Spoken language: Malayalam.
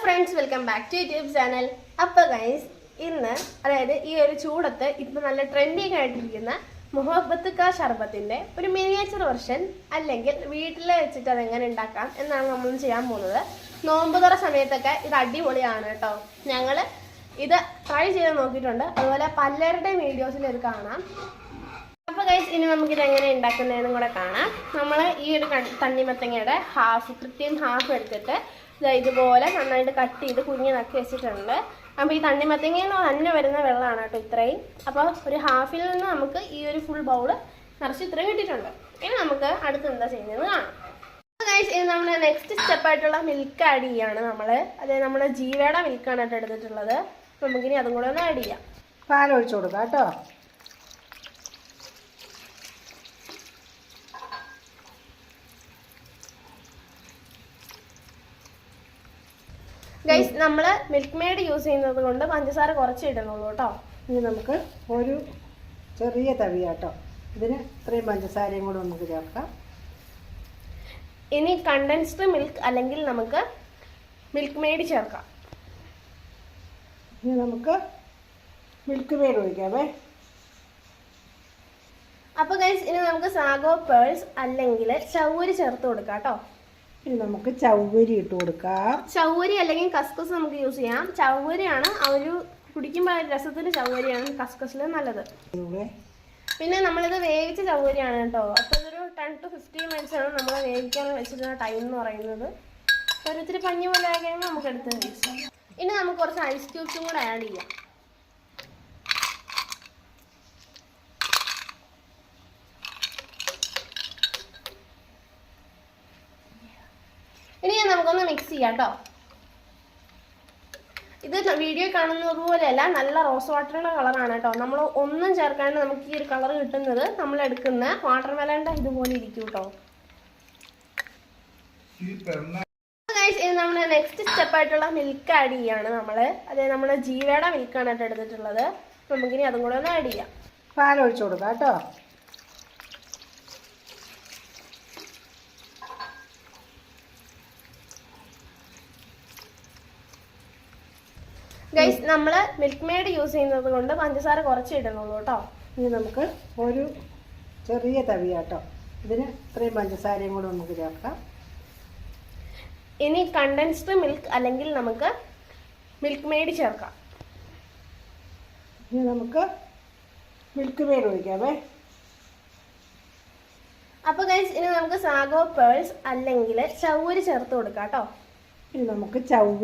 friends, welcome back to YouTube channel. അപ്പോൾ guys, ഇന്ന് അതായത് ഈ ഒരു ചൂടത്ത് ഇപ്പോൾ നല്ല ട്രെൻഡിങ് ആയിട്ടിരിക്കുന്ന മുഹബ്ബത്ത് കാ ശർബത്തിന്റെ ഒരു മിനിയേച്ചർ വെർഷൻ അല്ലെങ്കിൽ വീട്ടിൽ വെച്ചിട്ട് അത് എങ്ങനെ ഉണ്ടാക്കാം എന്നാണ് നമ്മൾ ചെയ്യാൻ പോകുന്നത്. നോമ്പുതുറ സമയത്തൊക്കെ ഇത് അടിപൊളിയാണ് കേട്ടോ. ഞങ്ങൾ ഇത് ട്രൈ ചെയ്ത് നോക്കിയിട്ടുണ്ട്. അതുപോലെ പലരുടെയും വീഡിയോസിൽ ഇത് കാണാം. അപ്പോൾ ഗൈസ്, ഇനി നമുക്കിത് എങ്ങനെ ഉണ്ടാക്കുന്നതെന്നും കൂടെ കാണാം. നമ്മൾ ഈ ഒരു തണ്ണിമത്തങ്ങയുടെ കൃത്യം ഹാഫ് എടുത്തിട്ട് ഇതുപോലെ നന്നായിട്ട് കട്ട് ചെയ്ത് കുഞ്ഞി നക്കി വെച്ചിട്ടുണ്ട്. അപ്പോൾ ഈ തണ്ണിമത്തങ്ങയിൽ തന്നെ വരുന്ന വെള്ളമാണ് കേട്ടോ ഇത്രയും. അപ്പോൾ ഒരു ഹാഫിൽ നിന്ന് നമുക്ക് ഈ ഒരു ഫുൾ ബൗള് നിറച്ച് ഇത്രയും കിട്ടിയിട്ടുണ്ട്. ഇനി നമുക്ക് അടുത്ത് എന്താ ചെയ്യുന്നതെന്ന് കാണാം. ഗൈസ്, ഇനി നമ്മൾ നെക്സ്റ്റ് സ്റ്റെപ്പായിട്ടുള്ള മിൽക്ക് ആഡ് ചെയ്യാണ് നമ്മൾ. അതായത് നമ്മൾ ജീവയുടെ മിൽക്കാണ് കേട്ടോ എടുത്തിട്ടുള്ളത്. നമുക്കിനി അതും കൂടെ ഒന്ന് ആഡ് ചെയ്യാം. പാലൊഴിച്ചു കൊടുക്കാം കേട്ടോ. ഗൈസ്, നമ്മൾ മിൽക്ക് മെയ്ഡ് യൂസ് ചെയ്യുന്നത് കൊണ്ട് പഞ്ചസാര കുറച്ച് ഇടുന്നുള്ളൂ കേട്ടോ. ഇനി നമുക്ക് ഒരു ചെറിയ തവിയാട്ടോ, ഇതിന് ഇത്രയും പഞ്ചസാരയും കൂടെ നമുക്ക് ചേർക്കാം. ഇനി കണ്ടൻസ്ഡ് മിൽക്ക് അല്ലെങ്കിൽ നമുക്ക് മിൽക്ക് മെയ്ഡ് ചേർക്കാം. ഇനി നമുക്ക് മിൽക്ക് മെയ്ഡ് ഒഴിക്കാമേ. അപ്പോൾ ഗൈസ്, ഇനി നമുക്ക് സാഗോ പേൾസ് അല്ലെങ്കിൽ ചൗവരി ചേർത്ത് കൊടുക്കാം കേട്ടോ. ഇനി നമുക്ക് ചൗവരി ഇട്ട് കൊടുക്കാം. ചൗവരി അല്ലെങ്കിൽ കസ്കസ് നമുക്ക് യൂസ് ചെയ്യാം. ചൗവരിയാണ് ആ ഒരു കുടിക്കുമ്പോൾ രസത്തിന് ചൗവരിയാണ് കസ്കസിൽ നല്ലത്. പിന്നെ നമ്മളിത് വേവിച്ച ചൗവരിയാണ് കേട്ടോ. അപ്പോൾ ഇതൊരു 10 to 15 minutes ആണ് നമ്മൾ വേവിക്കാൻ വെച്ചിരുന്ന ടൈം എന്ന് പറയുന്നത്. ഒരു ഇത്തിരി പഞ്ഞി പോലെ ആക്കിയാൽ നമുക്ക് എടുത്ത് യൂസ് ചെയ്യാം. ഇനി നമുക്ക് കുറച്ച് ഐസ് ക്യൂബ്സും കൂടെ ആഡ് ചെയ്യാം. ഇനി നമുക്കൊന്ന് മിക്സ് ചെയ്യാം കേട്ടോ. ഇത് വീഡിയോ കാണുന്നത് പോലെയല്ല, നല്ല റോസ് വാട്ടറിന്റെ കളറാണ് കേട്ടോ. നമ്മൾ ഒന്നും ചേർക്കാണ്ട് നമുക്ക് ഈ ഒരു കളർ കിട്ടുന്നത് നമ്മൾ എടുക്കുന്ന വാട്ടർ മെലന്റെ ഇതുപോലെ ഇരിക്കും കേട്ടോ. ഇനി നമ്മൾ നെക്സ്റ്റ് സ്റ്റെപ്പായിട്ടുള്ള മിൽക്ക് ആഡ് ചെയ്യാണ് നമ്മൾ. അതായത് നമ്മൾ ജീവയുടെ മിൽക്കാണ് കേട്ടോ എടുത്തിട്ടുള്ളത്. നമുക്കിനി അതും കൂടെ ഒന്ന് ആഡ് ചെയ്യാം. പാലൊഴിച്ചു കൊടുക്കാം കേട്ടോ. ഗൈസ്, നമ്മൾ മിൽക്ക് മെയ്ഡ് യൂസ് ചെയ്യുന്നത് കൊണ്ട് പഞ്ചസാര കുറച്ച് ഇടുന്നുള്ളൂ കേട്ടോ. ഇനി നമുക്ക് ഒരു ചെറിയ തവിയാട്ടോ, ഇതിന് ഇത്രയും പഞ്ചസാരയും കൂടെ നമുക്ക് ചേർക്കാം. ഇനി കണ്ടൻസ്ഡ് മിൽക്ക് അല്ലെങ്കിൽ നമുക്ക് മിൽക്ക് മെയ്ഡ് ചേർക്കാം. ഇനി നമുക്ക് മിൽക്ക് മെയ്ഡ് ഒഴിക്കാമേ. അപ്പോൾ ഗൈസ്, ഇനി നമുക്ക് സാഗോ പേൾസ് അല്ലെങ്കിൽ ചൗവരി ചേർത്ത് കൊടുക്കാം കേട്ടോ. ഇനി നമുക്ക് ചൗവരി